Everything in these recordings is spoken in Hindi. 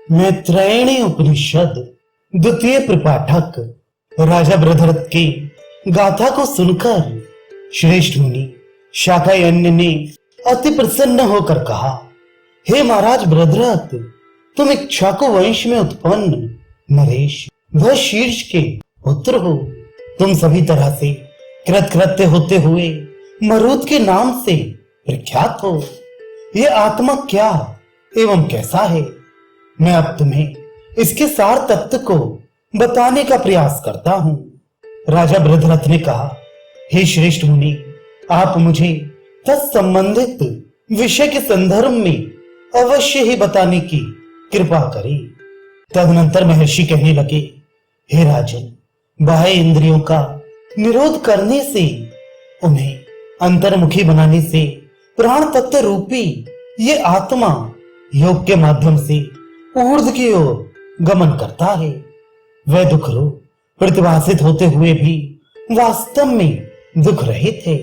मैत्रेयणी उपनिषद द्वितीय प्रपाठक राजा बृहद्रथ की गाथा को सुनकर श्रेष्ठ मुनि शाकयन्य ने अति प्रसन्न होकर कहा, हे महाराज बृहद्रथ, तुम इक्ष्वाकु वंश में उत्पन्न नरेश व शीर्ष के पुत्र हो। तुम सभी तरह से कृतकृत्य होते हुए मरुत के नाम से प्रख्यात हो। यह आत्मा क्या एवं कैसा है, मैं अब तुम्हें इसके सार तत्व को बताने का प्रयास करता हूं। राजा बृहद्रथ ने कहा, हे श्रेष्ठ मुनि, आप मुझे तत्संबंधित विषय के संदर्भ में अवश्य ही बताने की कृपा करें। तदनंतर महर्षि कहने लगे, हे राजन, बाह्य इंद्रियों का निरोध करने से, उन्हें अंतर्मुखी बनाने से प्राण तत्व रूपी ये आत्मा योग के माध्यम से ऊर्ध्व की ओर गमन करता है। वह दुख रूप प्रतिभासित होते हुए भी वास्तव में दुख रहित है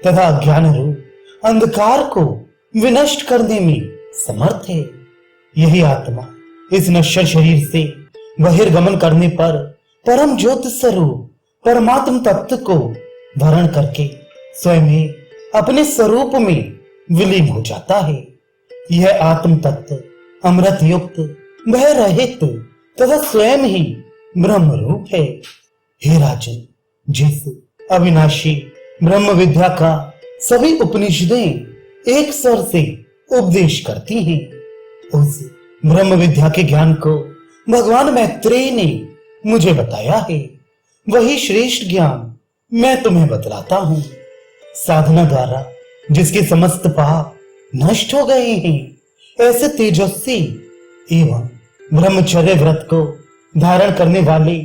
तथा अज्ञान रूप अंधकार को विनष्ट करने में समर्थ है। यही आत्मा इस नश्वर शरीर से बहिर्गमन करने पर परम ज्योति स्वरूप परमात्म तत्व को धारण करके स्वयं अपने स्वरूप में विलीन हो जाता है। यह आत्म तत्व अमृत युक्त भय रहित तथा स्वयं ही ब्रह्म रूप है। हे राजन, जिस अविनाशी ब्रह्म विद्या का सभी उपनिषदें एक स्वर से उपदेश करती हैं, उस ब्रह्म विद्या के ज्ञान को भगवान मैत्रेय ने मुझे बताया है। वही श्रेष्ठ ज्ञान मैं तुम्हें बतलाता हूं। साधना द्वारा जिसके समस्त पाप नष्ट हो गए हैं, ऐसे तेजस्वी एवं ब्रह्मचर्य व्रत को धारण करने वाले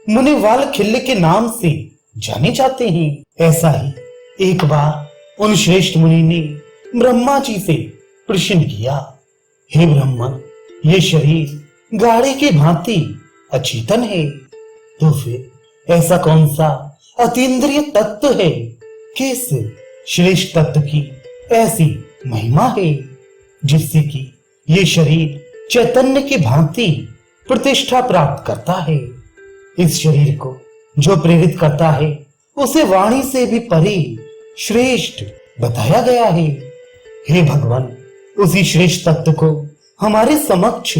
मुनि वालखिल्य के नाम से जाने जाते हैं। ऐसा ही एक बार उन श्रेष्ठ मुनि ने ब्रह्मा जी से प्रश्न किया, हे ब्रह्मन, ये शरीर गाड़ी की भांति अचेतन है, तो फिर ऐसा कौन सा अतीन्द्रिय तत्व है कि इस श्रेष्ठ तत्व की ऐसी महिमा है जिससे कि ये शरीर चैतन्य की भांति प्रतिष्ठा प्राप्त करता है। इस शरीर को जो प्रेरित करता है उसे वाणी से भी परे श्रेष्ठ बताया गया है। हे भगवान, उसी श्रेष्ठ तत्व को हमारे समक्ष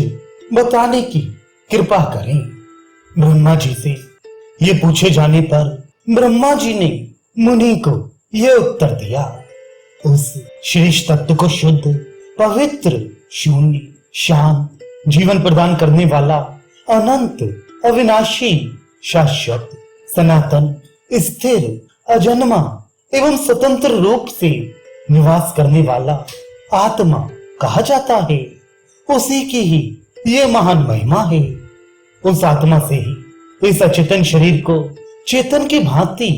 बताने की कृपा करें। ब्रह्मा जी से ये पूछे जाने पर ब्रह्मा जी ने मुनि को यह उत्तर दिया, उस श्रेष्ठ तत्व को शुद्ध, पवित्र, शून्य, शांत, जीवन प्रदान करने वाला, अनंत, अविनाशी, शाश्वत, सनातन, स्थिर, अजन्मा एवं स्वतंत्र रूप से निवास करने वाला आत्मा कहा जाता है। उसी की ही ये महान महिमा है। उस आत्मा से ही इस अचेतन शरीर को चेतन की भांति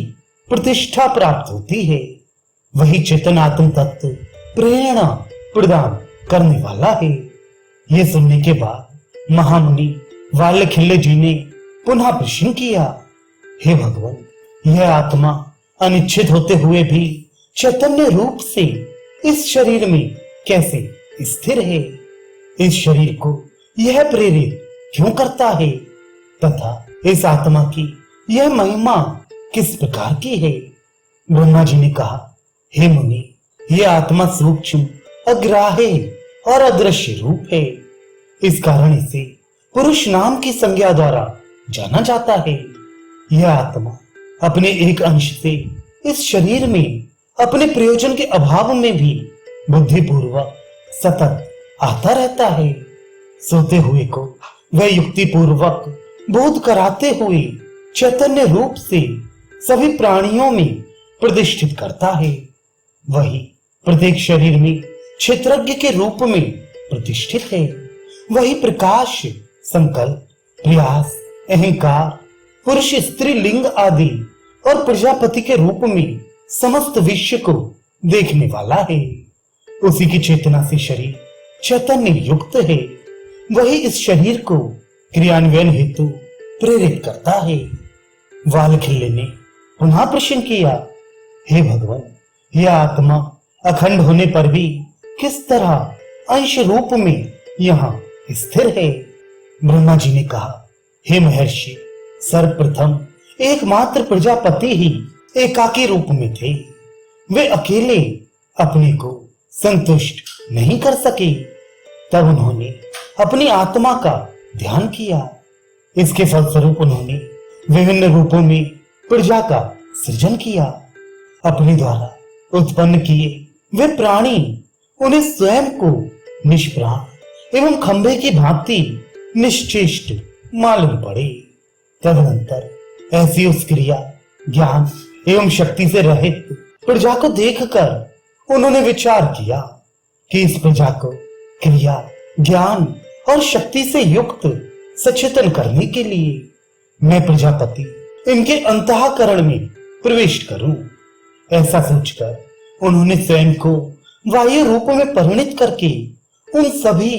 प्रतिष्ठा प्राप्त होती है। वही चेतन आत्म तत्व प्रेरणा प्रदान करने वाला है। यह सुनने के बाद महामुनि वालखिल्य जी ने पुनः प्रश्न किया, हे भगवान, यह आत्मा अनिच्छित होते हुए भी चैतन्य रूप से इस शरीर में कैसे स्थिर है? इस शरीर को यह प्रेरित क्यों करता है तथा इस आत्मा की यह महिमा किस प्रकार की है? ब्रह्मा जी ने कहा, हे मुनि, यह आत्मा सूक्ष्म, अग्राह्य और अदृश्य रूप है। इस कारण इसे पुरुष नाम की संज्ञा द्वारा जाना जाता है। यह आत्मा अपने एक अंश से इस शरीर में अपने प्रयोजन के अभाव में भी बुद्धिपूर्वक सतत आता रहता है। सोते हुए को वह युक्ति पूर्वक बोध कराते हुए चैतन्य रूप से सभी प्राणियों में प्रतिष्ठित करता है। वही प्रत्येक शरीर में क्षेत्रज्ञ के रूप में प्रतिष्ठित है। वही प्रकाश, संकल्प, प्रयास, अहंकार, पुरुष, स्त्री, लिंग आदि और प्रजापति के रूप में समस्त विश्व को देखने वाला है। उसी की चेतना से शरीर चैतन्य युक्त है। वही इस शरीर को क्रियान्वयन हेतु प्रेरित करता है। वालखिल्य ने पुनः प्रश्न किया, हे भगवान, यह आत्मा अखंड होने पर भी किस तरह अंश रूप में यहाँ स्थिर है। ब्रह्मा जी ने कहा, हे महर्षि, सर्वप्रथम एकमात्र प्रजापति ही एकाकी रूप में थे। वे अकेले अपने को संतुष्ट नहीं कर सके। तब उन्होंने अपनी आत्मा का ध्यान किया। इसके फलस्वरूप उन्होंने विभिन्न रूपों में प्रजा का सृजन किया। अपने द्वारा उत्पन्न किए वे प्राणी उन्हें स्वयं को निष्प्राण एवं खंभे की भांति निश्चेष्ट मालूम पड़े। तदनंतर ऐसी उस क्रिया, ज्ञान एवं शक्ति से रहित प्रजा को देखकर उन्होंने विचार किया कि इस प्रजा को क्रिया, ज्ञान और शक्ति से युक्त सचेतन करने के लिए मैं प्रजापति इनके अंतःकरण में प्रवेश करूं। ऐसा सोचकर उन्होंने स्वयं को वायु रूप में परिणित करके उन सभी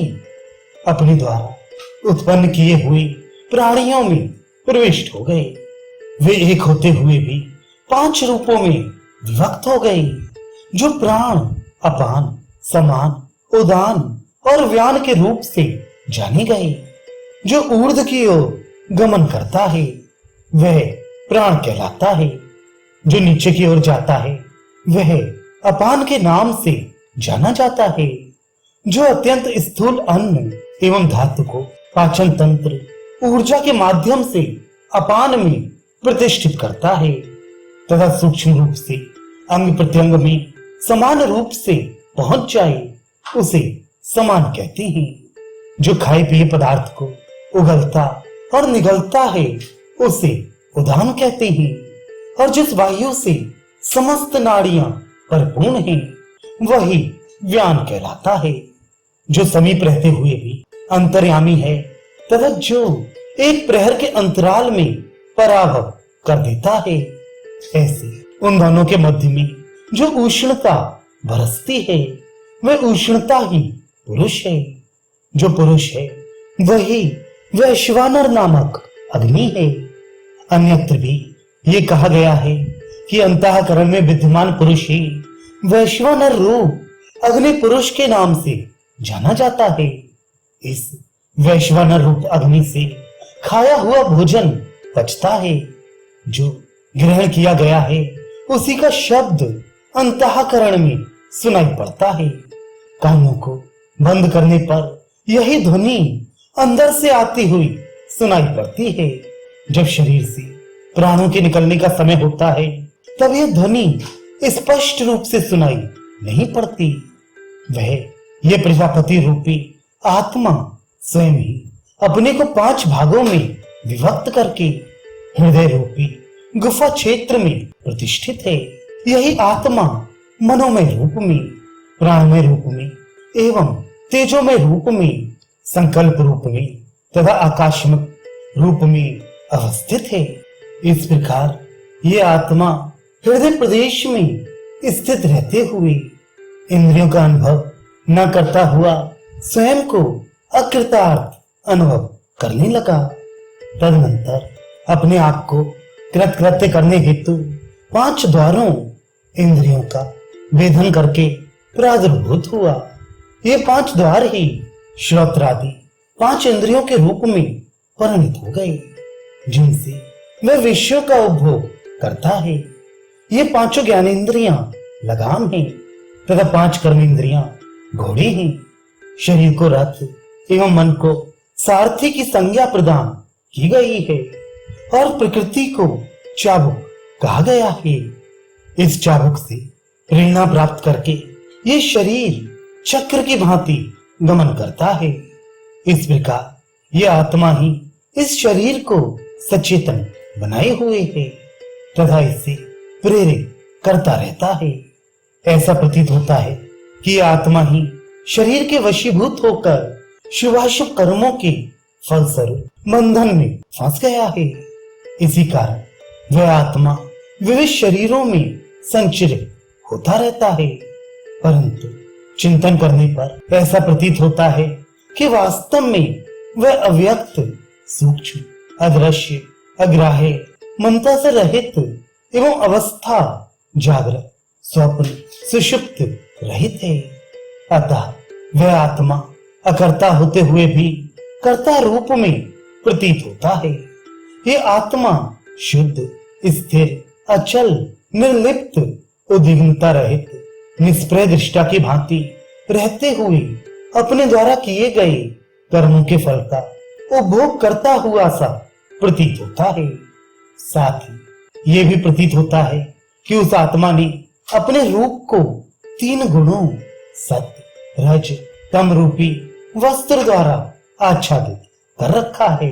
अपने द्वारा उत्पन्न किए हुए प्राणियों में प्रविष्ट हो गए। वे एक होते हुए भी 5 रूपों में विभक्त हो गए, जो प्राण, अपान, समान, उदान और व्यान के रूप से जाने गए। जो ऊर्ध्व की ओर गमन करता है वह प्राण कहलाता है। जो नीचे की ओर जाता है वह अपान के नाम से जाना जाता है। जो अत्यंत स्थूल अन्न एवं धातु को पाचन तंत्र ऊर्जा के माध्यम से अपान में प्रतिष्ठित करता है तथा सूक्ष्म रूप से अंग प्रत्यंग में समान रूप से पहुंच जाए, उसे समान कहते हैं। जो खाए पिए पदार्थ को उगलता और निगलता है उसे उदान कहते हैं। और जिस वायु से समस्त नाड़ियां परिपूर्ण हैं वही व्यान कहलाता है। जो समीप रहते हुए भी अंतर्यामी है तथा जो एक प्रहर के अंतराल में पराभव कर देता है। ऐसे उन दोनों के मध्य में जो उष्णता बरसती है वह उष्णता ही पुरुष है। जो पुरुष है वही वैश्वानर नामक अग्नि है। अन्यत्र भी ये कहा गया है कि अंतःकरण में विद्यमान पुरुष ही वैश्वानर रूप अग्नि पुरुष के नाम से जाना जाता है। इस वैश्वानर रूप अग्नि से खाया हुआ भोजन पचता है। जो ग्रहण किया गया है उसी का शब्द अंतःकरण में सुनाई पड़ता है। कानों को बंद करने पर यही ध्वनि अंदर से आती हुई सुनाई पड़ती है। जब शरीर से प्राणों के निकलने का समय होता है तब यह ध्वनि स्पष्ट रूप से सुनाई नहीं पड़ती। वह ये प्रजापति रूपी आत्मा स्वयं ही अपने को 5 भागों में विभक्त करके हृदय रूपी गुफा क्षेत्र में प्रतिष्ठित है। यही आत्मा मनोमय रूप में, प्राणमय रूप में एवं तेजोमय रूप में, संकल्प रूप में तथा आकाशमय रूप में अवस्थित है। इस प्रकार ये आत्मा हृदय प्रदेश में स्थित रहते हुए इंद्रियों का अनुभव न करता हुआ स्वयं को अकृतार्थ अनुभव करने लगा। तदनंतर अपने आप को कृतकृत्य करने हेतु 5 द्वारों इंद्रियों का वेधन करके प्रादुर्भूत हुआ। ये 5 द्वार ही श्रोत्रादि 5 इंद्रियों के रूप में परिणित हो गए, जिनसे वह विषयों का उपभोग करता है। ये 5 ज्ञानेंद्रियां लगाम हैं तथा 5 कर्मेंद्रियां घोड़े हैं। शरीर को रथ एवं मन को सारथी की संज्ञा प्रदान की गई है और प्रकृति को चाबुक कहा गया है। इस चाबुक से प्रेरणा प्राप्त करके ये शरीर चक्र की भांति गमन करता है। इस प्रकार ये आत्मा ही इस शरीर को सचेतन बनाए हुए है तथा इसे प्रेरित करता रहता है। ऐसा प्रतीत होता है कि आत्मा ही शरीर के वशीभूत होकर शुभाशुभ कर्मों के फलस्वरूप बंधन में फंस गया है। इसी कारण वह आत्मा विविध शरीरों में संचरित होता रहता है, परंतु चिंतन करने पर ऐसा प्रतीत होता है कि वास्तव में वह अव्यक्त, सूक्ष्म, अदृश्य, अग्राह्य, ममता से रहित एवं अवस्था जागृत, स्वप्न, सुषुप्त रहित है। अतः वह आत्मा अकर्ता होते हुए भी कर्ता रूप में प्रतीत होता है। ये आत्मा शुद्ध, स्थिर, अचल, निर्लिप्त, उद्विग्नता रहित, निष्प्रय दृष्टा की भांति रहते हुए अपने द्वारा किए गए कर्मों के फल का उपभोग करता हुआ सा प्रतीत होता है। साथ ही ये भी प्रतीत होता है कि उस आत्मा ने अपने रूप को 3 गुणों सत्य, रज, तम रूपी वस्त्र द्वारा आच्छादित कर रखा है।